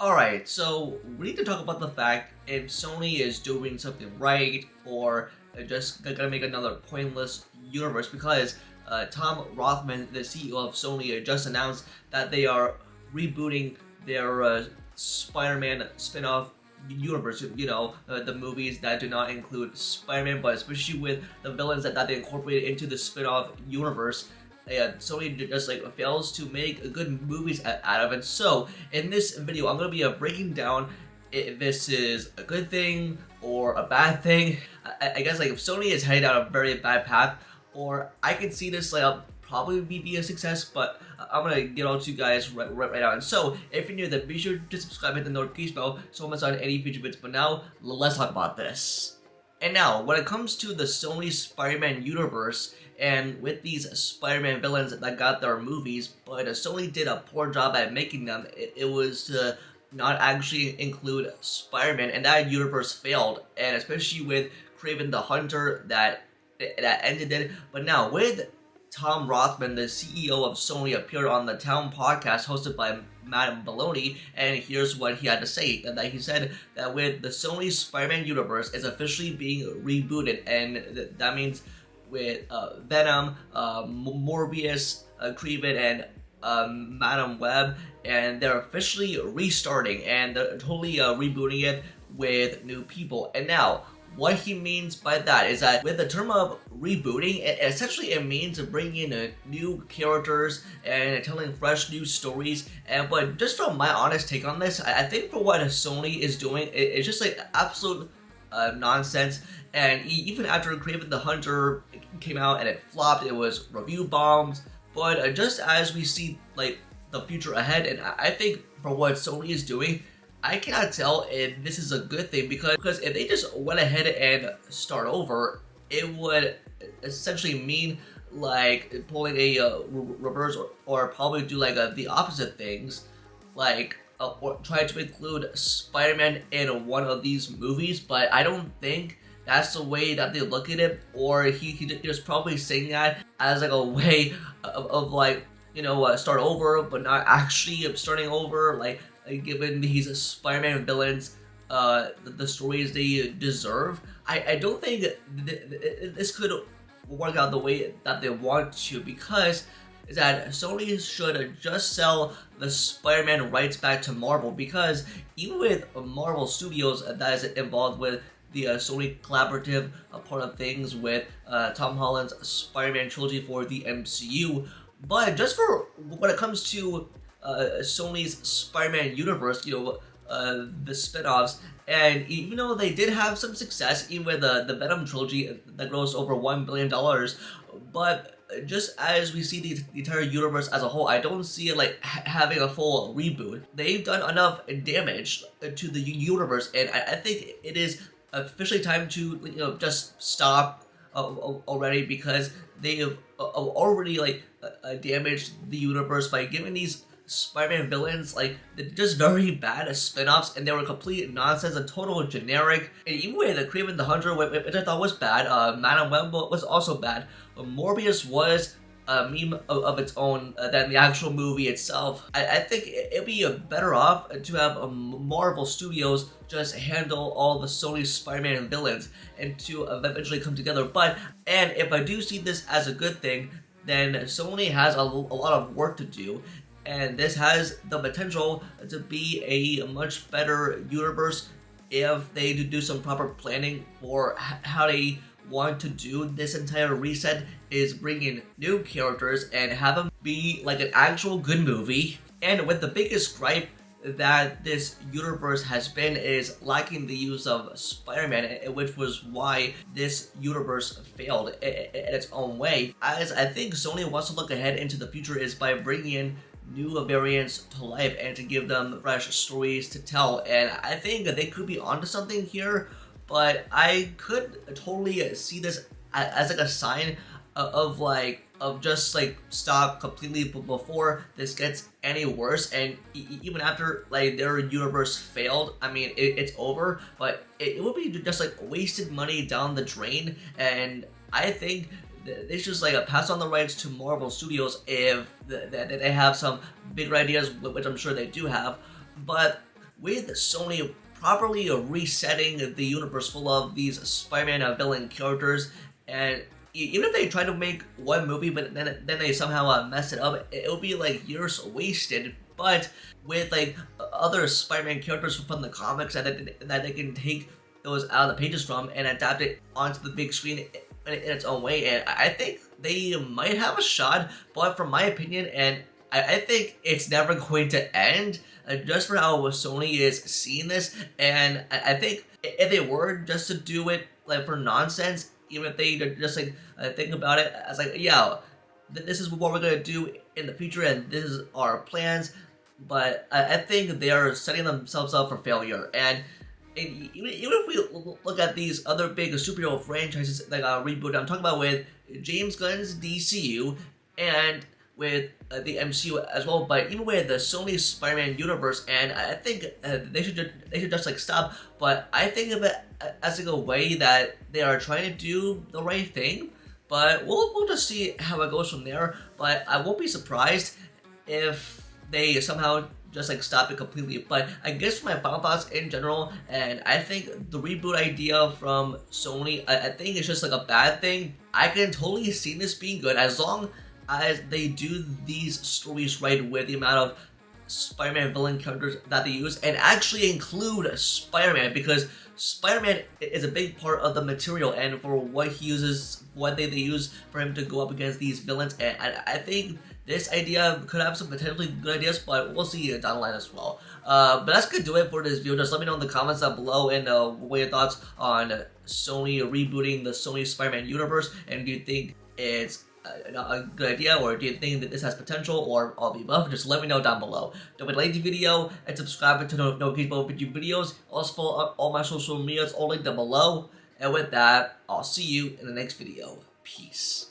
Alright, so we need to talk about the fact if Sony is doing something right or just gonna make another pointless universe because Tom Rothman, the CEO of Sony, just announced that they are rebooting their Spider-Man spin-off universe, the movies that do not include Spider-Man, but especially with the villains that they incorporated into the spin-off universe. Sony just fails to make good movies out of it. So in this video, I'm gonna be breaking down if this is a good thing or a bad thing. I guess if Sony is heading down a very bad path, or I can see this probably be a success, but I'm gonna get on to you guys right now. And so if you're new, then be sure to subscribe, hit the notification bell so I'm on any future videos. But now let's talk about this. And now, when it comes to the Sony Spider-Man universe, and with these Spider-Man villains that got their movies, but Sony did a poor job at making them. It was to not actually include Spider-Man, and that universe failed, and especially with Kraven the Hunter, that ended it. But now, with Tom Rothman, the CEO of Sony, appeared on the Town podcast hosted by Madame Baloney, and here's what he had to say. That he said that with the Sony Spider-Man universe is officially being rebooted, and that means with Venom, Morbius, Kraven, and Madame Web, and they're officially restarting, and they're totally rebooting it with new people. And now, what he means by that is that with the term of rebooting, essentially it means bringing in new characters and telling fresh new stories. But just from my honest take on this, I think for what Sony is doing, it's just absolute nonsense. And even after Kraven the Hunter came out and it flopped, it was review bombs. But just as we see the future ahead, and I think for what Sony is doing, I cannot tell if this is a good thing, because if they just went ahead and start over, it would essentially mean pulling a reverse, or probably do the opposite things, or try to include Spider-Man in one of these movies. But I don't think that's the way that they look at it, or he just probably saying that as a way of start over, but not actually starting over, given these Spider-Man villains the stories they deserve. I don't think this could work out the way that they want to, because is that Sony should just sell the Spider-Man rights back to Marvel, because even with Marvel Studios that is involved with the Sony collaborative part of things with Tom Holland's Spider-Man trilogy for the MCU, but just for when it comes to Sony's Spider-Man universe, the spin-offs, and even though they did have some success, even with the Venom trilogy that grossed over $1 billion, but just as we see the entire universe as a whole, I don't see it having a full reboot. They've done enough damage to the universe, and I think it is officially time to just stop already, because they have already damaged the universe by giving these Spider-Man villains just very bad spin-offs, and they were complete nonsense and total generic. And even with the Kraven the Hunter, which I thought was bad, Madame Web was also bad, but Morbius was a meme of its own than the actual movie itself. I think it'd be better off to have Marvel Studios just handle all the Sony Spider-Man villains and to eventually come together. And if I do see this as a good thing, then Sony has a lot of work to do, and this has the potential to be a much better universe if they do some proper planning for how they want to do this entire reset, is bring in new characters and have them be an actual good movie. And with the biggest gripe that this universe has been is lacking the use of Spider-Man, which was why this universe failed in its own way. As I think Sony wants to look ahead into the future is by bringing in new variants to life and to give them fresh stories to tell. And I think they could be onto something here, but I could totally see this as a sign of just stop completely before this gets any worse. And even after their universe failed, I mean it's over, but it would be just wasted money down the drain. And I think they should just pass on the rights to Marvel Studios if they have some bigger ideas, which I'm sure they do have. But with Sony properly resetting the universe full of these Spider-Man villain characters, and even if they try to make one movie but then they somehow mess it up, it would be like years wasted. But with like other Spider-Man characters from the comics that they can take those out of the pages from and adapt it onto the big screen in its own way, and I think they might have a shot. But from my opinion, and I think it's never going to end, just for how Sony is seeing this. And I think if they were just to do it like for nonsense, even if they just like think about it as like, yeah, this is what we're gonna do in the future and this is our plans, but I think they are setting themselves up for failure. And even if we look at these other big superhero franchises like Reboot, I'm talking about with James Gunn's DCU and with the MCU as well, but even with the Sony Spider-Man universe, and I think they should just like stop. But I think of it as like a way that they are trying to do the right thing, but we'll just see how it goes from there. But I won't be surprised if they somehow just like stop it completely. But I guess my final thoughts in general, and I think the reboot idea from Sony, I think it's just like a bad thing. I can totally see this being good as long as they do these stories right with the amount of Spider-Man villain characters that they use, and actually include Spider-Man, because Spider-Man is a big part of the material and for what he uses, what they use for him to go up against these villains. And I think this idea could have some potentially good ideas, but we'll see down the line as well. But that's gonna do it for this video. Just let me know in the comments down below, and what your thoughts on Sony rebooting the Sony Spider-Man universe, and do you think it's a good idea, or do you think that this has potential, or all the above? Just let me know down below. Don't forget to like the video and subscribe to notifications about future videos. Also follow all my social medias, all linked down below. And with that, I'll see you in the next video. Peace.